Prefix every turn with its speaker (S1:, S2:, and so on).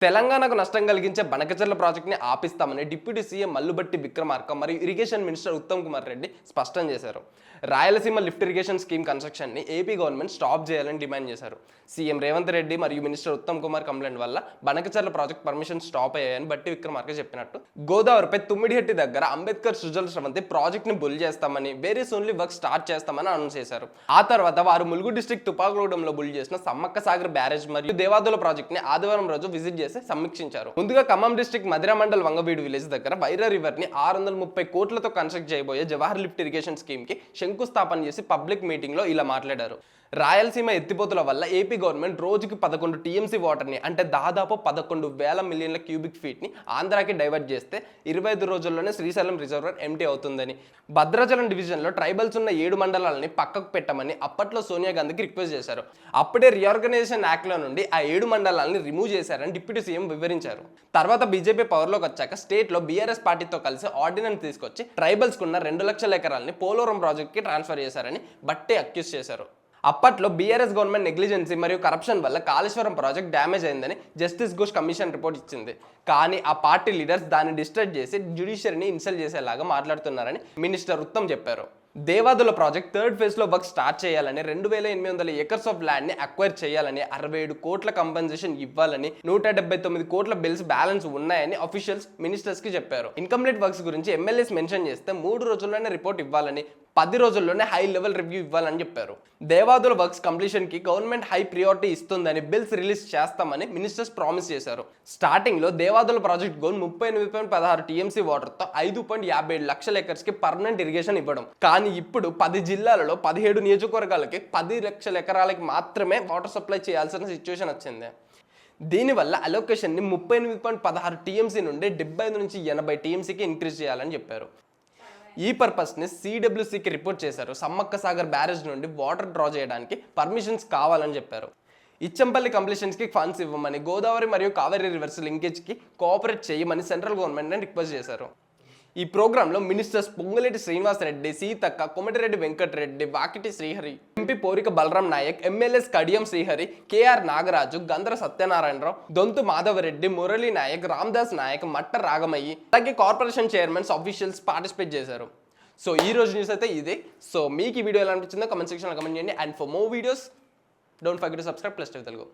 S1: తెలంగాణకు నష్టం కలిగించే బనకచెర్ల ప్రాజెక్టుని ఆపిస్తామని డిప్యూటీ సీఎం మల్లుబట్టి విక్రమార్క మరియు ఇరిగేషన్ మినిస్టర్ ఉత్తమ్ కుమార్ రెడ్డి స్పష్టం చేశారు. రాయలసీమ లిఫ్ట్ ఇరిగేషన్ స్కీమ్ కన్స్ట్రక్షన్ని ఏపీ గవర్నమెంట్ స్టాప్ చేయాలని డిమాండ్ చేశారు. సీఎం రేవంత్ రెడ్డి మరియు మినిస్టర్ ఉత్తమ్ కుమార్ కంప్లైంట్ వల్ల బనకచెర్ల ప్రాజెక్ట్ పర్మిషన్ స్టాప్ అయ్యాయని బట్టి విక్రమార్క చెప్పినట్టు, గోదావరిపై తుమ్మిడిహట్టి దగ్గర అంబేద్కర్ సుజల స్రవంతి ప్రాజెక్ట్ని బుల్ చేస్తామని, వెరీ సూన్లీ వర్క్ స్టార్ట్ చేస్తామని అనౌన్స్ చేశారు. ఆ తర్వాత వారు ములుగు డిస్ట్రిక్ట్ తుపాకుగూడెంలో బుల్ చేసిన సమ్మక్క సాగర్ బ్యారేజ్ మరియు దేవాదుల ప్రాజెక్ట్ని ఆదివారం రోజు విజిట్ చేసి సమీక్షించారు. ముందుగా ఖమ్మం డిస్ట్రిక్ట్ మధిర మండల్ వంగవీడు విలేజ్ దగ్గర వైరా రివర్ ని 630 కోట్లతో కన్స్ట్రక్ట్ చేయబోయే జవహర్ లిఫ్ట్ ఇరిగేషన్ స్కీమ్ కి శంకుస్థాపన చేసి పబ్లిక్ మీటింగ్ లో ఇలా మాట్లాడారు. రాయలసీమ ఎత్తిపోతుల వల్ల ఏపీ గవర్నమెంట్ రోజుకి 11 టీఎంసీ వాటర్ని, అంటే దాదాపు 11,000 మిలియన్ల క్యూబిక్ ఫీట్ని ఆంధ్రాకి డైవర్ట్ చేస్తే 25 రోజుల్లోనే శ్రీశైలం రిజర్వర్ ఎంటీ అవుతుందని, భద్రాచలం డివిజన్లో ట్రైబల్స్ ఉన్న 7 మండలాలని పక్కకు పెట్టమని అప్పట్లో సోనియా గాంధీకి రిక్వెస్ట్ చేశారు. అప్పుడే రీఆర్గనైజేషన్ యాక్ట్లో నుండి ఆ 7 మండలాలని రిమూవ్ చేశారని డిప్యూటీ సీఎం వివరించారు. తర్వాత బీజేపీ పవర్లోకి వచ్చాక స్టేట్లో బీఆర్ఎస్ పార్టీతో కలిసి ఆర్డినెన్స్ తీసుకొచ్చి ట్రైబల్స్ కున్న 2 లక్షల ఎకరాలని పోలవరం ప్రాజెక్ట్కి ట్రాన్స్ఫర్ చేశారని బట్టి అక్యూజ్ చేశారు. అప్పట్లో బీఆర్ఎస్ గవర్నమెంట్ నెగ్లిజెన్సీ మరియు కరప్షన్ వల్ల కాళేశ్వరం ప్రాజెక్ట్ డ్యామేజ్ అయిందని జస్టిస్ ఘోష్ కమిషన్ రిపోర్ట్ ఇచ్చింది. కానీ ఆ పార్టీ లీడర్స్ దాన్ని డిస్టర్బ్ చేసి జ్యుడిషియరీని ఇన్సల్ట్ చేసేలాగా మాట్లాడుతున్నారని మినిస్టర్ ఉత్తమ్ చెప్పారు. దేవాదుల ప్రాజెక్ట్ థర్డ్ ఫేజ్ లో వర్క్ స్టార్ట్ చేయాలని, 2800 ఎకర్స్ ఆఫ్ ల్యాండ్ ని అక్వైర్ చేయాలని, 67 కోట్ల కంపెన్సేషన్ ఇవ్వాలని, 179 కోట్ల బిల్స్ బ్యాలెన్స్ ఉన్నాయని అఫీషియల్స్ మినిస్టర్స్ కి చెప్పారు. ఇన్కంప్లీట్ వర్క్స్ గురించి ఎమ్మెల్యేస్ మెన్షన్ చేస్తే 3 రోజుల్లోనే రిపోర్ట్ ఇవ్వాలని, 10 రోజుల్లోనే హై లెవెల్ రివ్యూ ఇవ్వాలని చెప్పారు. దేవాదుల వర్క్స్ కంప్లీషన్ కి గవర్నమెంట్ హై ప్రియారిటీ ఇస్తుందని, బిల్స్ రిలీజ్ చేస్తామని మినిస్టర్స్ ప్రామిస్ చేశారు. స్టార్టింగ్ లో Devadula project goal 38.16 TMC water తో 5.57 లక్షల ఎకర్స్ కి పర్మనెంట్ ఇరిగేషన్ ఇవ్వడం. కానీ ఇప్పుడు 10 జిల్లాలలో 17 నియోజకవర్గాలకి 10 లక్షల ఎకరాలకి మాత్రమే వాటర్ సప్లై చేయాల్సిన సిచ్యువేషన్ వచ్చింది. దీనివల్ల అలొకేషన్ని 38.16 టీఎంసీ నుండి 75 నుంచి 80 టీఎంసీకి ఇంక్రీజ్ చేయాలని చెప్పారు. ఈ పర్పస్ని సిడబ్ల్యూసీకి రిపోర్ట్ చేశారు. సమ్మక్క సాగర్ బ్యారేజ్ నుండి వాటర్ డ్రా చేయడానికి పర్మిషన్స్ కావాలని చెప్పారు. ఇచ్చంపల్లి కంప్లీషన్స్కి ఫండ్స్ ఇవ్వమని, గోదావరి మరియు కావేరీ రివర్స్ లింకేజ్కి కోఆపరేట్ చేయమని సెంట్రల్ గవర్నమెంట్ని రిక్వెస్ట్ చేశారు. ఈ ప్రోగ్రాంలో ministers Ponguleti Srinivas Reddy, Seethakka, Komatireddy Venkat Reddy, Vakiti Srihari, MP Porika Balram Naik, MLAs Kadiyam Srihari, KR Nagaraju, Gandra Satyanarayana Rao, Donthu Madhava Reddy, Murali Naik, Ramdas Naik, Matta Ragamayi, అలాగే కార్పొరేషన్ చైర్మన్స్, ఆఫీషియల్స్ పార్టిసిపేట్ చేశారు. సో ఈ రోజు న్యూస్ అయితే ఇదే. సో మీకు ఈ వీడియో ఎలా అనిపించిందో కామెంట్ సెక్షన్లో కామెంట్ చేయండి. And for more videos don't forget to subscribe plus Telugu.